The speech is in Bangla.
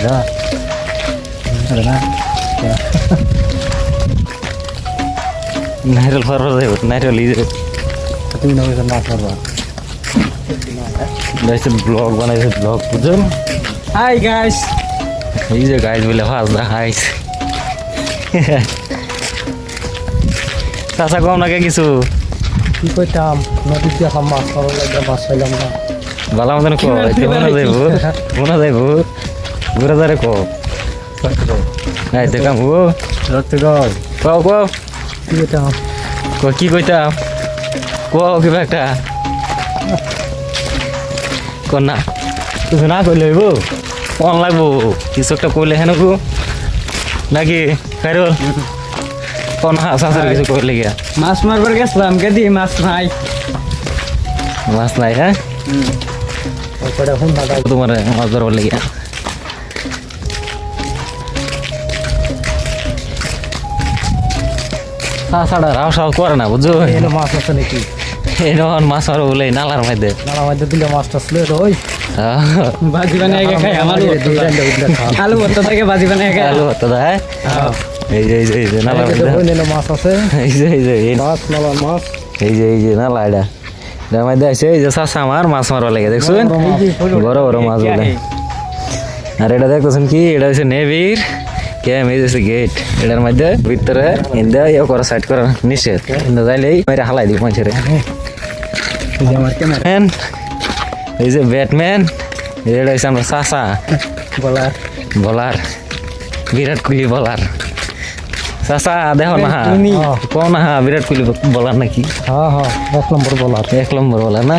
যা আরে না নাইরল ফারবার যাইব নাইরল ইয়ে তুমি না মাছ মারবা গাইছে ব্লগ বানাইছে ব্লগ বুঝুন হাই গাইস এই যে গাইজ বলে ফাস দা হাইস চাচা কম নাকি কিছু কি কইতাম নদী দিয়ে মাছ মারা লাগে মাছ পাইলাম না ভালো মতন কো মনে যাইব ঘুরে যারে কো এই দেখাম ও রক্ত গল কও কও কি কইতাম কি কইতাম কও কিবা একটা কোন না কিছু না কইলে হইব কোন লাগবো কিছু একটা কইলে হেন গো নাকি খাইরুল কোন হাসাসের কিছু কইলে গিয়া মাছ মারবার গেছিলাম কেদি মাছ নাই মাছ নাই হ্যাঁ ওটা ফোন না তোমার মাছ ধরবার লেগে তাছাড়া রাও সাও করে না বুঝছো এলো মাছ আছে নাকি এখন মাছ মারো বলে নালার মধ্যে নালা মধ্যে দিলে মাছটা ছিল ওই বাজি বানায় খাই আমার আলু ভর্তা থেকে বাজি বানায় খাই আলু হতো দা হ্যাঁ এই যে নালার মধ্যে এলো মাছ আছে এই মাছ নালা মাছ যে নালা এটা এটার মধ্যে আছে এই যে চাষা আমার মাছ মারবা লেগে দেখছেন বড় বড় মাছ বলে আর এটা দেখতেছেন কি এটা হচ্ছে নেভির ক্যাম এই যে গেট এটার মধ্যে ভিতরে ইন্দা ইয়ে করা সাইড করা নিষেধ ইন্দা যাইলেই মেরে হালাই দিব মানুষের আমার ক্যামেরা এই যে ব্যাটম্যান এটা হচ্ছে আমরা চাষা বলার বলার বিরাট কোহলি বলার চাষা দেখো না কো না বিরাট কোহলি বলার নাকি হ্যাঁ 1 নম্বর বলার 1 নম্বর বলার না